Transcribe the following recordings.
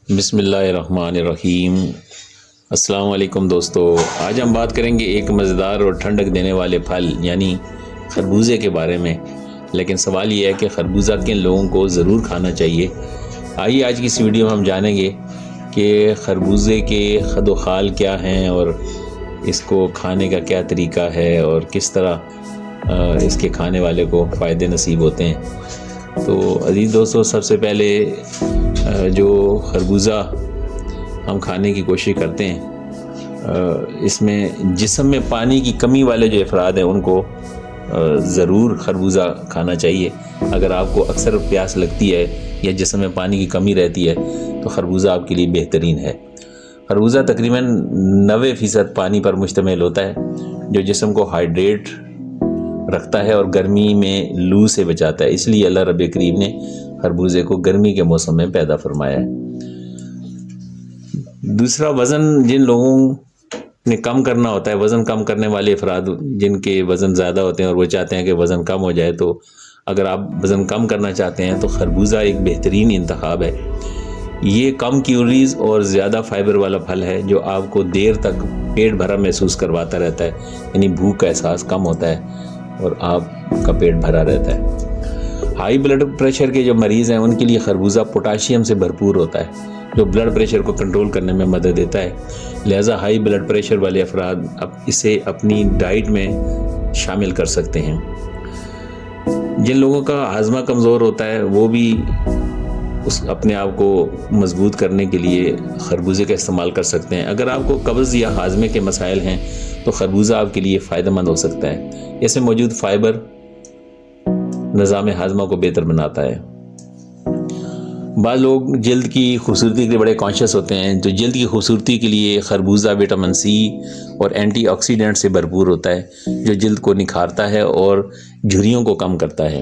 بسم اللہ الرحمن الرحیم۔ السلام علیکم دوستو، آج ہم بات کریں گے ایک مزیدار اور ٹھنڈک دینے والے پھل یعنی خربوزے کے بارے میں۔ لیکن سوال یہ ہے کہ خربوزہ کن لوگوں کو ضرور کھانا چاہیے۔ آئیے آج کی اس ویڈیو میں ہم جانیں گے کہ خربوزے کے خد و خال کیا ہیں اور اس کو کھانے کا کیا طریقہ ہے اور کس طرح اس کے کھانے والے کو فائدے نصیب ہوتے ہیں۔ تو عزیز دوستو، سب سے پہلے جو خربوزہ ہم کھانے کی کوشش کرتے ہیں، اس میں جسم میں پانی کی کمی والے جو افراد ہیں ان کو ضرور خربوزہ کھانا چاہیے۔ اگر آپ کو اکثر پیاس لگتی ہے یا جسم میں پانی کی کمی رہتی ہے تو خربوزہ آپ کے لیے بہترین ہے۔ خربوزہ تقریباً 90% پانی پر مشتمل ہوتا ہے، جو جسم کو ہائیڈریٹ رکھتا ہے اور گرمی میں لو سے بچاتا ہے۔ اس لیے اللہ رب کریم نے خربوزے کو گرمی کے موسم میں پیدا فرمایا ہے۔ دوسرا، وزن جن لوگوں نے کم کرنا ہوتا ہے، وزن کم کرنے والے افراد جن کے وزن زیادہ ہوتے ہیں اور وہ چاہتے ہیں کہ وزن کم ہو جائے، تو اگر آپ وزن کم کرنا چاہتے ہیں تو خربوزہ ایک بہترین انتخاب ہے۔ یہ کم کیلوریز اور زیادہ فائبر والا پھل ہے جو آپ کو دیر تک پیٹ بھرا محسوس کرواتا رہتا ہے، یعنی بھوک کا احساس کم ہوتا ہے اور آپ کا پیٹ بھرا رہتا ہے۔ ہائی بلڈ پریشر کے جو مریض ہیں ان کے لیے خربوزہ پوٹاشیم سے بھرپور ہوتا ہے، جو بلڈ پریشر کو کنٹرول کرنے میں مدد دیتا ہے۔ لہٰذا ہائی بلڈ پریشر والے افراد اسے اپنی ڈائٹ میں شامل کر سکتے ہیں۔ جن لوگوں کا ہاضمہ کمزور ہوتا ہے وہ بھی اپنے آپ کو مضبوط کرنے کے لیے خربوزے کا استعمال کر سکتے ہیں۔ اگر آپ کو قبض یا ہاضمے کے مسائل ہیں تو خربوزہ آپ کے لیے فائدہ مند ہو سکتا ہے۔ اس میں موجود فائبر نظام ہاضمہ کو بہتر بناتا ہے۔ بعض لوگ جلد کی خوبصورتی کے لیے بڑے کانشیس ہوتے ہیں، تو جلد کی خوبصورتی کے لیے خربوزہ وٹامن سی اور اینٹی آکسیڈنٹ سے بھرپور ہوتا ہے، جو جلد کو نکھارتا ہے اور جھریوں کو کم کرتا ہے۔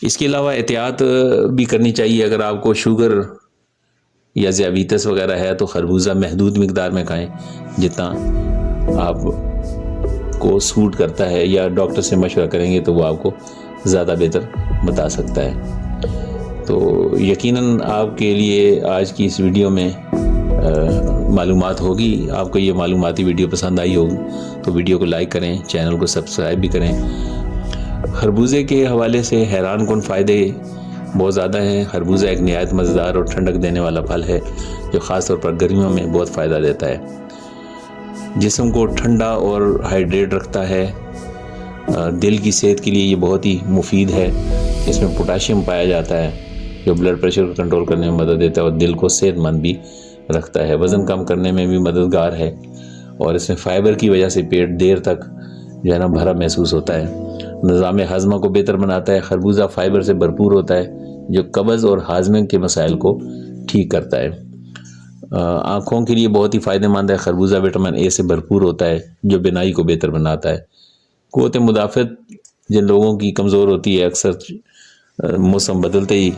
اس کے علاوہ احتیاط بھی کرنی چاہیے۔ اگر آپ کو شوگر یا ذیابیطس وغیرہ ہے تو خربوزہ محدود مقدار میں کھائیں، جتنا آپ کو سوٹ کرتا ہے، یا ڈاکٹر سے مشورہ کریں گے تو وہ آپ کو زیادہ بہتر بتا سکتا ہے۔ تو یقیناً آپ کے لیے آج کی اس ویڈیو میں معلومات ہوگی۔ آپ کو یہ معلوماتی ویڈیو پسند آئی ہوگی تو ویڈیو کو لائک کریں، چینل کو سبسکرائب بھی کریں۔ خربوزے کے حوالے سے حیران کن فائدے بہت زیادہ ہیں۔ خربوزہ ایک نہایت مزیدار اور ٹھنڈک دینے والا پھل ہے جو خاص طور پر گرمیوں میں بہت فائدہ دیتا ہے۔ جسم کو ٹھنڈا اور ہائیڈریٹ رکھتا ہے۔ دل کی صحت کے لیے یہ بہت ہی مفید ہے۔ اس میں پوٹاشیم پایا جاتا ہے جو بلڈ پریشر کو کنٹرول کرنے میں مدد دیتا ہے اور دل کو صحت مند بھی رکھتا ہے۔ وزن کم کرنے میں بھی مددگار ہے، اور اس میں فائبر کی وجہ سے پیٹ دیر تک جو ہے نا بھرا محسوس ہوتا ہے۔ نظام ہاضمہ کو بہتر بناتا ہے۔ خربوزہ فائبر سے بھرپور ہوتا ہے جو قبض اور ہاضمے کے مسائل کو ٹھیک کرتا ہے۔ آنکھوں کے لیے بہت ہی فائدہ مند ہے۔ خربوزہ وٹامن اے سے بھرپور ہوتا ہے جو بینائی کو بہتر بناتا ہے۔ قوت مدافعت جن لوگوں کی کمزور ہوتی ہے، اکثر موسم بدلتے ہی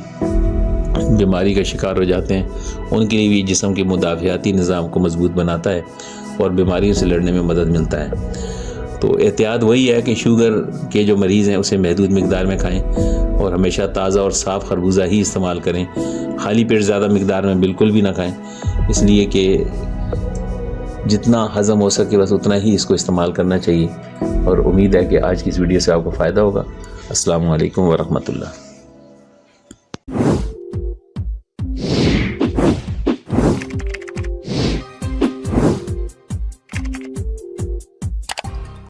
بیماری کا شکار ہو جاتے ہیں، ان کے لیے بھی جسم کے مدافعاتی نظام کو مضبوط بناتا ہے اور بیماریوں سے لڑنے میں مدد ملتا ہے۔ تو احتیاط وہی ہے کہ شوگر کے جو مریض ہیں اسے محدود مقدار میں کھائیں اور ہمیشہ تازہ اور صاف خربوزہ ہی استعمال کریں۔ خالی پیٹ زیادہ مقدار میں بالکل بھی نہ کھائیں، اس لیے کہ جتنا ہضم ہو سکے بس اتنا ہی اس کو استعمال کرنا چاہیے۔ اور امید ہے کہ آج کی اس ویڈیو سے آپ کو فائدہ ہوگا۔ السلام علیکم ورحمۃ اللہ۔